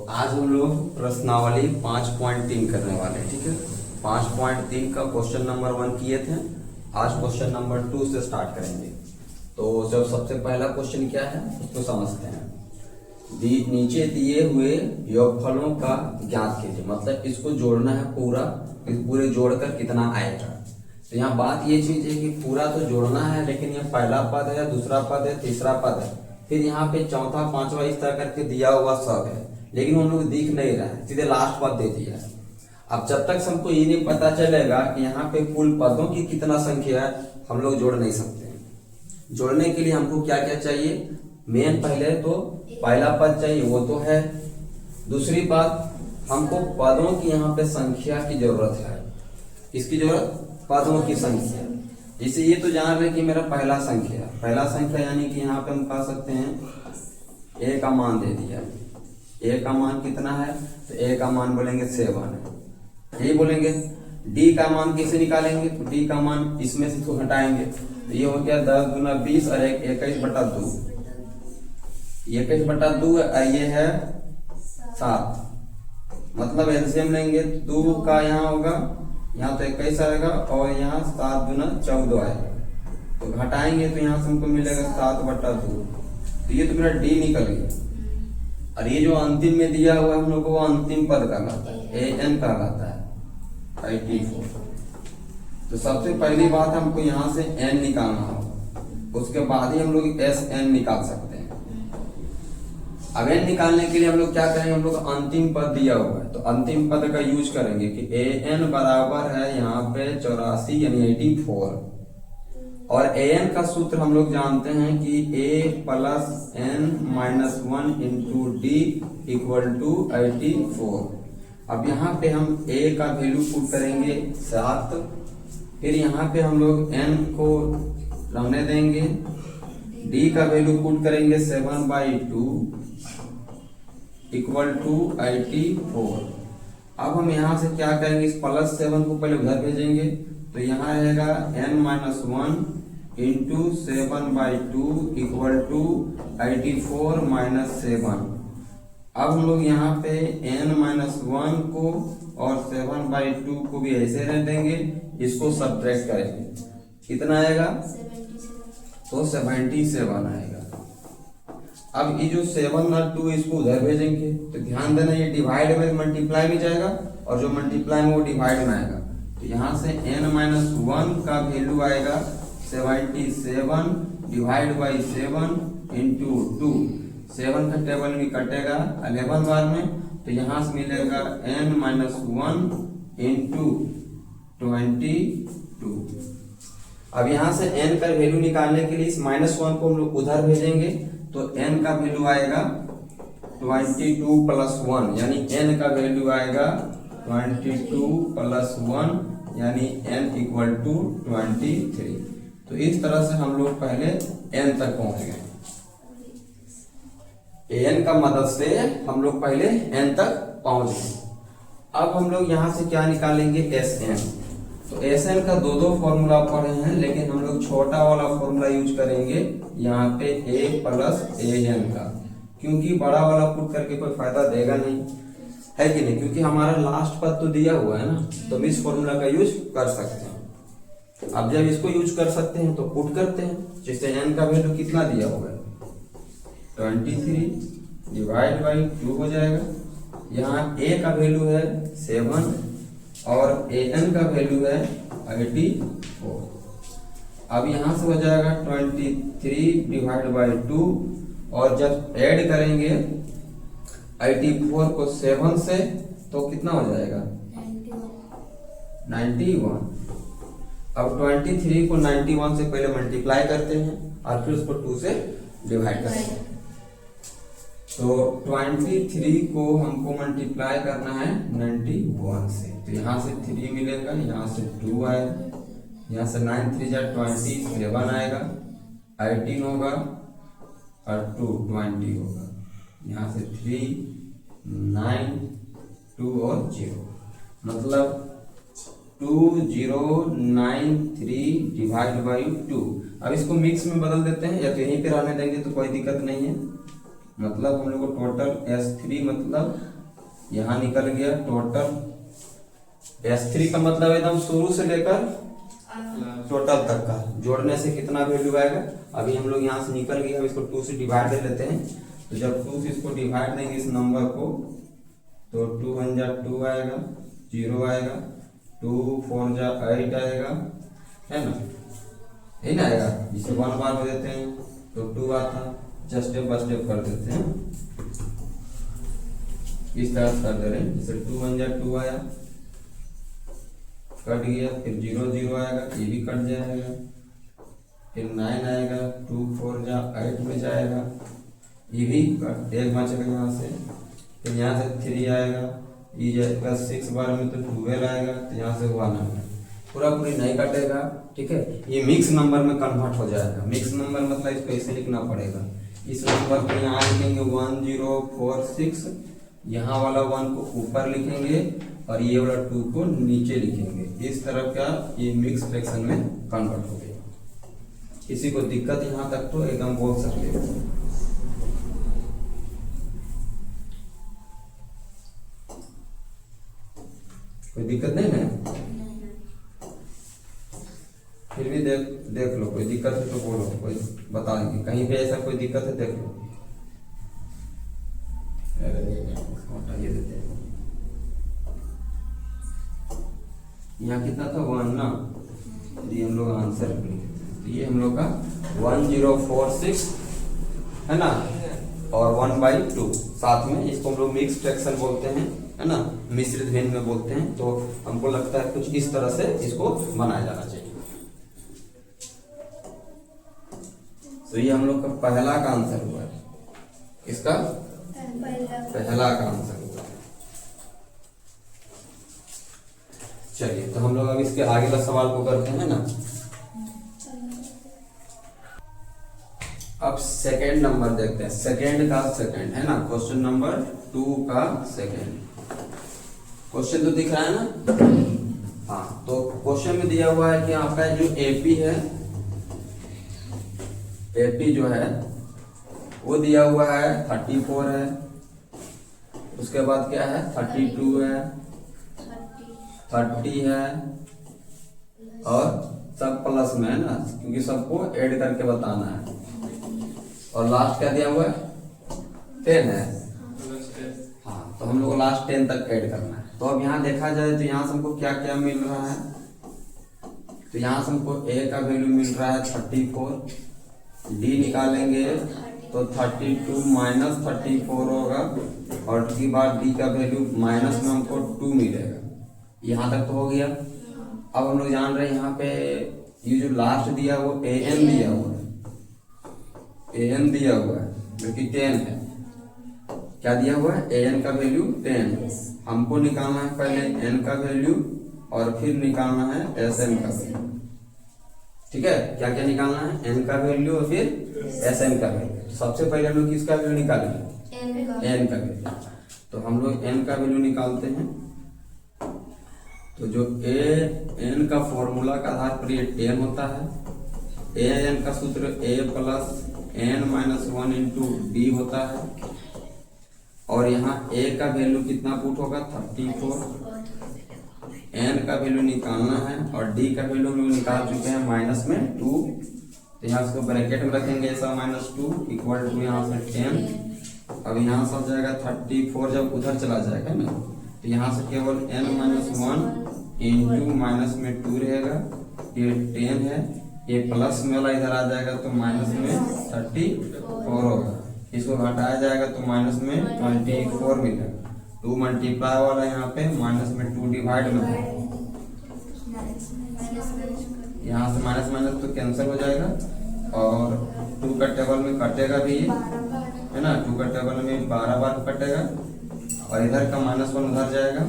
आज हम लोग प्रश्नावली 5.3 करने वाले हैं। ठीक है, 5.3 का क्वेश्चन नंबर 1 किए थे। आज क्वेश्चन नंबर 2 से स्टार्ट करेंगे। तो जब सबसे पहला क्वेश्चन क्या है उसको समझते हैं। नीचे दिए हुए योगफलों का ज्ञात कीजिए, मतलब इसको जोड़ना है पूरा, पूरे जोड़कर कितना आएगा। तो यहाँ बात ये चीज है कि पूरा तो जोड़ना है, लेकिन ये पहला पद है, दूसरा पद है, तीसरा पद है, फिर यहाँ पे चौथा पांचवा इस तरह करके दिया हुआ सब है, लेकिन उन लोग दिख नहीं रहा है, सीधे लास्ट पद दे दिया है। अब जब तक हमको ये नहीं पता चलेगा कि यहाँ पे कुल पदों की कितना संख्या है, हम लोग जोड़ नहीं सकते हैं। जोड़ने के लिए हमको क्या क्या चाहिए, मेन पहले तो पहला पद चाहिए, वो तो है। दूसरी बात, हमको पदों की यहाँ पे संख्या की जरूरत है। किसकी जरूरत, पदों की संख्या। इसे ये तो जान रहे कि मेरा पहला संख्या यानी कि यहाँ पे हम कह सकते हैं ए का मान दे दिया। ए का मान कितना है, तो ए का मान बोलेंगे 7 है। ये बोलेंगे डी का मान कैसे निकालेंगे, तो डी का मान इसमें से तो घटाएंगे, तो ये हो गया 10 गुना 20 और 21/2। 21/2 ये है 7, मतलब एलसीएम लेंगे 2 का यहाँ होगा, यहाँ तो 21 आएगा और यहाँ 7 गुना 14 आएगा, तो घटाएंगे तो यहाँ से हमको मिलेगा 7/2। तो ये तो मेरा डी निकल गया। और ये जो अंतिम में दिया हुआ है हम लोग को, वो अंतिम पद कहलाता है, एन कहलाता है 84। तो सबसे पहली बात हमको यहाँ से एन निकालना होगा, उसके बाद ही हम लोग एस एन निकाल सकते हैं। अब एन निकालने के लिए हम लोग क्या करेंगे, हम लोग अंतिम पद दिया हुआ है तो अंतिम पद का यूज करेंगे कि ए एन बराबर है यहाँ पे 84 यानी 84। और ए एन का सूत्र हम लोग जानते हैं कि a + n-1 into D equal to 84। अब यहाँ पे हम a का वैल्यू पुट करेंगे 7, फिर यहाँ पे हम लोग n को रहने देंगे, d का वैल्यू पुट करेंगे 7/2 इक्वल टू 84। अब हम यहाँ से क्या करेंगे, इस +7 को पहले उधर भेजेंगे, तो यहाँ रहेगा n-1 इंटू 7/2 इक्वल टू 84 - 7। अब हम लोग यहाँ पे n-1 को और 7/2 को भी ऐसे रह देंगे, इसको सब्ट्रैक्ट करेंगे, कितना आएगा, तो 77 आएगा। अब ये जो 7 और 2 इसको उधर भेजेंगे, तो ध्यान देना ये डिवाइड में मल्टीप्लाई में जाएगा और जो मल्टीप्लाई में वो डिवाइड में आएगा। तो यहाँ से n-1 का वैल्यू आएगा 77 डिवाइड बाई 7 इंटू 2। 7 का टेबल में कटेगा 11 बार में, तो यहाँ से मिलेगा n-1 इंटू 22। अब यहाँ से n का वैल्यू निकालने के लिए इस -1 को हम लोग उधर भेजेंगे, तो n का वैल्यू आएगा 22 + 1, यानी n का वैल्यू आएगा 22 + 1 यानी n इक्वल टू 23। तो इस तरह से हम लोग पहले n तक पहुंच गए। an का मदद से हम लोग पहले n तक पहुंच गए। अब हम लोग यहाँ से क्या निकालेंगे, sn। तो sn का दो फॉर्मूला पढ़े हैं, लेकिन हम लोग छोटा वाला फॉर्मूला यूज करेंगे यहाँ पे a + an का, क्योंकि बड़ा वाला पुट करके कोई फायदा देगा नहीं, है कि नहीं, क्योंकि हमारा लास्ट पद तो दिया हुआ है ना, तो हम इस फॉर्मूला का यूज कर सकते हैं। अब जब इसको यूज कर सकते हैं तो पुट करते हैं, जिससे n का वैल्यू कितना दिया हुआ है 23 डिवाइड बाई 2 हो जाएगा। यहाँ a का वैल्यू है 7 और an का वैल्यू है 84। अब यहाँ से हो जाएगा 23 डिवाइड बाई 2, और जब ऐड करेंगे 84 को 7 से तो कितना हो जाएगा 91। अब 23 को 91 से पहले मल्टीप्लाई करते हैं और फिर उसको 2 से डिवाइड करते हैं। तो 23 को हमको मल्टीप्लाई करना है 91 से, तो यहाँ से 3 मिलेगा, यहाँ से 2 आएगा, यहाँ से 9 3 जा 27 आएगा, 18 होगा और 2 20 होगा, यहाँ से 3 9 2 और 0, मतलब 2093 डिवाइड बाई 2। अब इसको मिक्स में बदल देते हैं, या तो यहीं पे रहने देंगे तो कोई दिक्कत नहीं है। मतलब हम लोग को टोटल S3 मतलब यहाँ निकल गया टोटल। S3 का मतलब एकदम शुरू से लेकर टोटल तक का जोड़ने से कितना वैल्यू आएगा। अभी हम लोग यहाँ से निकल गया, अब इसको 2 से डिवाइड दे लेते हैं। तो जब 2 से इसको डिवाइड देंगे इस नंबर को, तो 2 1 जा 2 आएगा, 0 आएगा, 2 4 जा 8 आएगा, है ना, यही ना आएगा। इसे 1 बार हो देते हैं तो 2 आता, जस्ट स्टेप बाय स्टेप कर देते हैं, इस तरह से कर दे रहे हैं। जैसे 2 1 जा 2 आया, कट गया, फिर 0 0 आएगा, ये भी कट जाएगा, फिर 9 आएगा, 2 4 जा 8 में जाएगा, ये भी कट, एक बचेगा यहाँ से, फिर यहाँ से 3 आएगा, ये जाएगा 6 बार में तो 12 आएगा, तो यहाँ से 1 आएगा, पूरा पूरी नहीं कटेगा, ठीक है। ये मिक्स नंबर में कन्वर्ट हो जाएगा। मिक्स नंबर मतलब इसको ऐसे लिखना पड़ेगा, इस नंबर को यहाँ लिखेंगे 1046, यहाँ वाला 1 को ऊपर लिखेंगे और ये वाला 2 को नीचे लिखेंगे। इस तरह का ये मिक्स फ्रैक्शन में कन्वर्ट हो गया। किसी को दिक्कत यहाँ तक तो एकदम बोल सकते हो। कोई दिक्कत नहीं ना? फिर भी देख लो, कोई दिक्कत है तो बोलो, कोई बता देंगे। कहीं पे ऐसा कोई दिक्कत है देख लो। हटाइए देते हैं। यहाँ कितना था 1 ना, ये हम लोग आंसर ये हम लोग का 1046 है ना, और 1/2 साथ में, इसको हम लोग मिक्स फ्रैक्शन बोलते हैं, है ना, मिश्रित भिन्न में बोलते हैं। तो हमको लगता है कुछ इस तरह से इसको बनाया जाना चाहिए। तो ये हम लोग का पहला का आंसर हुआ है। इसका पहला का आंसर हुआ है। चलिए, तो हम लोग अब इसके आगे का सवाल को करते हैं ना। अब सेकेंड नंबर देखते हैं, सेकेंड का सेकेंड है ना, क्वेश्चन नंबर 2 का सेकेंड। क्वेश्चन तो दिख रहा है ना। हाँ, तो क्वेश्चन में दिया हुआ है कि आपका जो एपी है, एपी जो है वो दिया हुआ है 34 है, उसके बाद क्या है 32 है, 30 है, और सब प्लस में है ना, क्योंकि सबको ऐड करके बताना है। और लास्ट क्या दिया हुआ है 10 है। हाँ, तो हम लोग को लास्ट 10 तक ऐड करना है। तो अब यहाँ देखा जाए तो यहाँ से हमको क्या क्या मिल रहा है। तो यहाँ से हमको ए का वैल्यू मिल रहा है 34, डी निकालेंगे तो 32 माइनस 34 होगा, और उसके बाद डी का वैल्यू माइनस में हमको 2 मिलेगा। यहाँ तक तो हो गया। अब हम लोग जान रहे हैं यहाँ पे ये जो लास्ट दिया वो an दिया हुआ है, an दिया हुआ है जो कि 10 है। क्या दिया हुआ है an का वैल्यू 10। हमको निकालना है पहले n का वैल्यू और फिर निकालना है sn का वैल्यू। ठीक है, क्या क्या निकालना है n का वैल्यू और फिर sn का वैल्यू। सबसे पहले हम लोग किसका वैल्यू निकालेंगे n का वैल्यू। तो हम लोग n का वैल्यू निकालते हैं। तो जो an का फॉर्मूला का आधार पर ये 10 होता है। an का सूत्र a plus n-1 into D होता है, और यहाँ a का वैल्यू कितना पुट होगा 34, n का वैल्यू निकालना है, और d का वैल्यू हम लोग निकाल चुके हैं माइनस में 2। तो यहाँ इसको ब्रैकेट में रखेंगे ऐसा -2 इक्वल टू यहाँ से 10। अब यहाँ से आ जाएगा 34, जब उधर चला जाएगा ना तो यहाँ से केवल n-1 इंटू माइनस में 2 रहेगा। ये 10 है, ये प्लस में वाला इधर आ जाएगा तो माइनस में 34 होगा। इसको घटाया जाएगा तो माइनस में 24 मिलेगा। 2 मल्टीप्लाई वाला यहाँ पे माइनस में 2 डिवाइड में है, यहाँ से माइनस माइनस तो कैंसिल हो जाएगा, और 2 का टेबल में कटेगा भी है ना, 2 का टेबल में 12 बार कटेगा, और इधर का -1 उधर जाएगा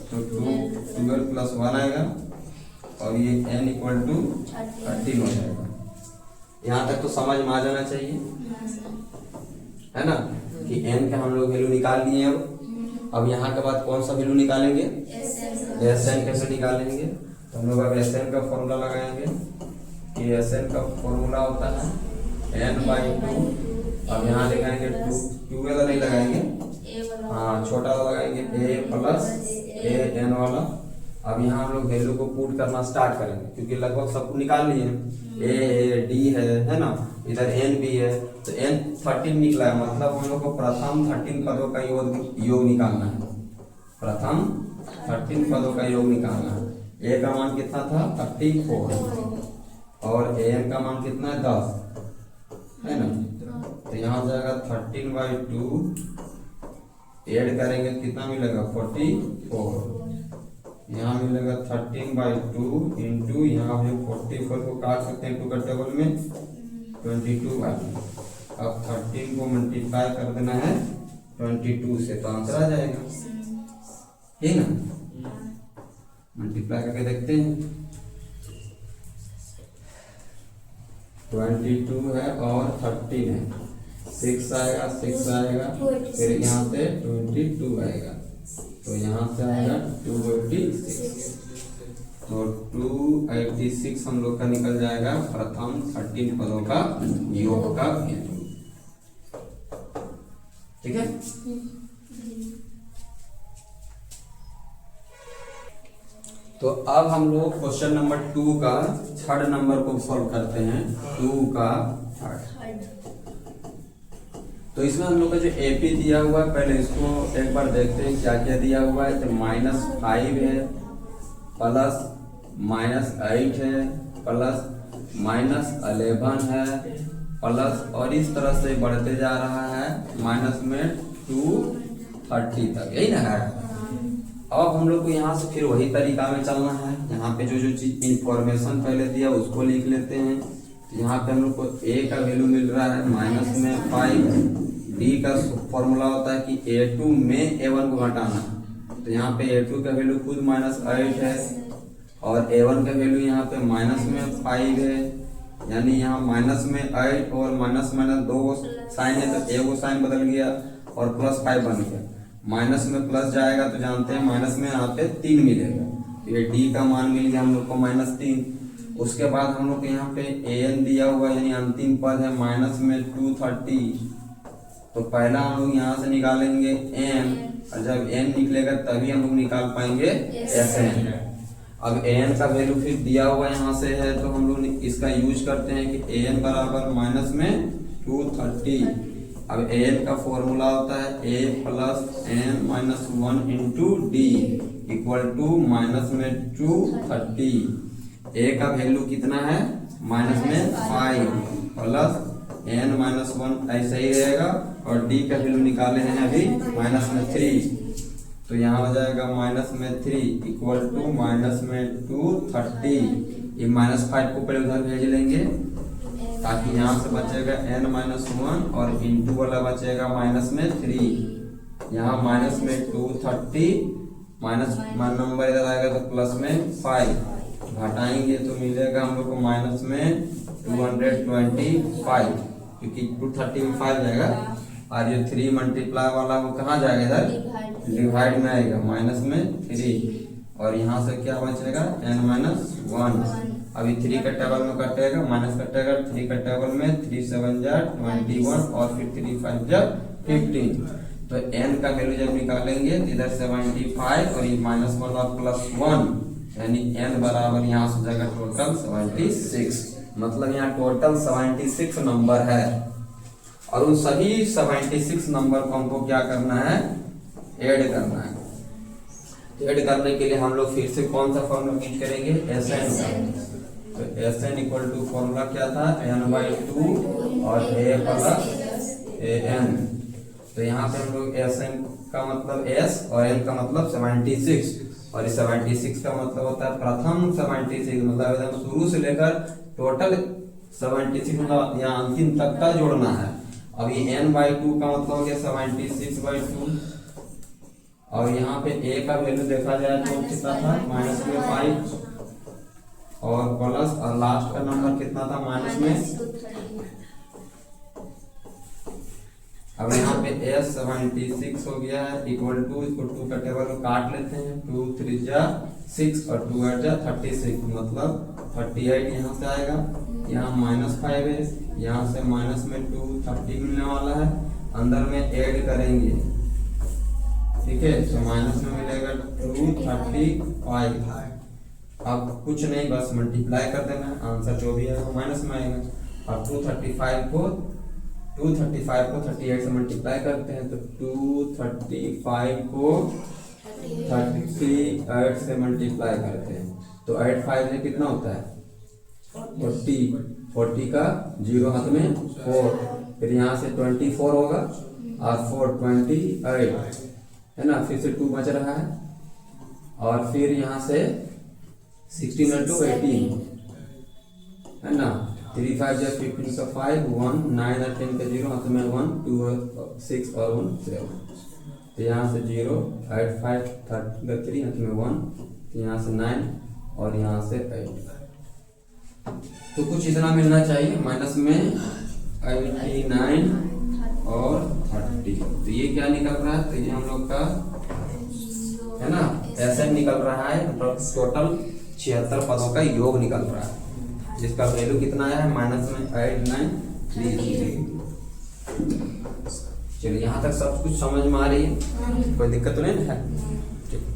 तो 12 प्लस 1 आएगा, और ये n इक्वल टू 13 हो जाएगा। यहाँ तक तो समझ में आ जाना चाहिए, है ना, कि n का हम लोग वैल्यू निकाल लिए। अब यहाँ के बाद कौन सा वैल्यू निकालेंगे sn कैसे निकालेंगे। तो हम लोग अब sn का फॉर्मूला लगाएंगे कि sn का फॉर्मूला होता है n/2। अब यहाँ लगाएंगे 2 वाला नहीं लगाएंगे, यहाँ छोटा वाला लगाएंगे a प्लस ए एन वाला। अब यहाँ हम लोग वैल्यू को पुट करना स्टार्ट करेंगे क्योंकि लगभग सब निकाल लिए ए डी है ना, इधर एन भी है, तो एन 13 निकला है, मतलब हम लोग को प्रथम 13 पदों का योग निकालना है। प्रथम 13 पदों का योग निकालना है। ए का मान कितना था 34 और ए एन का मान कितना है 10 है ना, तो यहाँ जाएगा 13/2 ऐड करेंगे कितना मिलेगा 44, यहाँ मिलेगा 13/2 इंटू यहाँ हम 44 को काट सकते हैं 2 का टेबल में 22/2। अब 13 को मल्टीप्लाई कर देना है 22 से तो आंसर आ जाएगा, ठीक ना। मल्टीप्लाई करके देखते हैं 22 है और 13 है, 6 आएगा 6 आएगा, फिर यहाँ से 22 आएगा, तो यहाँ से आएगा 286, तो 286 हम लोग का निकल जाएगा प्रथम 13 पदों का योग का वैल्यू, ठीक है। तो अब हम लोग क्वेश्चन नंबर 2 का थर्ड नंबर को सॉल्व करते हैं, 2 का थर्ड। तो इसमें हम लोग का जो एपी दिया हुआ है पहले इसको एक बार देखते हैं क्या क्या दिया हुआ है। तो -5 है प्लस -8 है प्लस -11 है प्लस और इस तरह से बढ़ते जा रहा है माइनस में 230 तक, यही ना है। अब हम लोग को यहाँ से फिर वही तरीका में चलना है, यहाँ पे जो चीज इंफॉर्मेशन पहले दिया उसको लिख लेते हैं। तो यहाँ पे हम लोग को a का वैल्यू मिल रहा है -5, d का फॉर्मूला होता है कि a2 में a1 को घटाना, तो यहाँ पे a2 का वैल्यू खुद -8 है और a1 का वैल्यू यहाँ पे -5 है, यानी यहाँ -8 और माइनस दो साइन है तो एक साइन बदल गया और +5 बन गया। माइनस में प्लस जाएगा तो जानते हैं माइनस में यहाँ पे 3 मिलेगा, ये डी का मान मिल गया हम लोग को -3। उसके बाद हम लोग के यहाँ पे an दिया हुआ यानी अंतिम पद है -230, तो पहला हम लोग यहाँ से निकालेंगे n, और जब n निकलेगा तभी हम लोग निकाल पाएंगे sn। अब an का वैल्यू फिर दिया हुआ यहाँ से है तो हम लोग इसका यूज करते हैं कि an बराबर -230। अब an का फॉर्मूला होता है a plus n minus 1 into D equal to -230। a का वैल्यू कितना है -5 प्लस n -1 ऐसे ही रहेगा और d का वैल्यू निकाले हैं अभी -3, तो यहाँ हो जाएगा -3 इक्वल टू -230। ये -5 को पहले उधर भेज लेंगे ताकि यहाँ से बचेगा n-1 और इंटू वाला बचेगा -3। यहाँ -230 माइनस नंबर इधर आएगा तो +5 घटाएंगे तो मिलेगा हम लोग को -225, क्योंकि 230 में 5 जाएगा और ये 3 मल्टीप्लाई वाला वो कहाँ जाएगा इधर डिवाइड में आएगा -3, और यहाँ से क्या बचेगा n-1। अभी 3 का टेबल में कटेगा माइनस कटेगा 3 का टेबल में 3 7 जा 21 और फिर 3 5 जा 15, तो n का वैल्यू जब निकालेंगे तो इधर 75 और ये -1 और +1 यानी n बराबर यहाँ से जाएगा टोटल 76, मतलब यहाँ टोटल 76 नंबर है और उन सभी 76 नंबर को हमको क्या करना है ऐड करना है। ऐड करने के लिए हम लोग फिर से कौन सा फॉर्मूला यूज करेंगे Sn का, तो Sn इक्वल टू फॉर्मूला क्या था n/2 और a प्लस an, तो यहाँ पे हम लोग Sn का मतलब s और n का मतलब 76 और इस 76 का मतलब होता है प्रथम 76, मतलब एकदम शुरू से लेकर टोटल 76 मतलब यहाँ अंतिम तक का जोड़ना है। अभी n/2 का मतलब हो गया 76/2 और यहाँ पे a का वैल्यू देखा जाए तो कितना था -5 और प्लस और लास्ट का नंबर कितना था -में। अब यहाँ पे s 76 हो गया है इक्वल टू, इसको 2 का टेबल में काट लेते हैं, 2 3 जा 6 और 2 8 जा 36, मतलब 38 यहाँ से आएगा, यहाँ -5 है, यहाँ से -230 मिलने वाला है, अंदर में ऐड करेंगे ठीक है। तो माइनस में मिलेगा 235। अब कुछ नहीं, बस मल्टीप्लाई कर देना, आंसर जो भी है वो माइनस में आएगा। और 235 को 38 से मल्टीप्लाई करते हैं तो 235 को 38 से मल्टीप्लाई करते हैं तो 8 5 में कितना होता है 40 का 0 हाथ में 4, फिर यहाँ से 24 होगा और 4 28 है ना, फिर से 2 बच रहा है और फिर यहाँ से 16 into 18 है ना, 3 5 या 15 का 5 1 9 और 10 का 0 हाथ में 1 2 और 6 और 1 7, तो यहाँ से 0 8 5 30 का 3 हाथ में 1, तो यहाँ से 9 और यहाँ से 8, तो कुछ इतना मिलना चाहिए माइनस में 89 और 30। तो ये क्या निकल रहा है, तो ये हम लोग का है ना ऐसे निकल रहा है, मतलब टोटल 76 पदों का योग निकल रहा है, जिसका वैल्यू कितना है माइनस में 8933। चलिए यहाँ तक सब कुछ समझ में आ रही है, कोई दिक्कत तो नहीं है।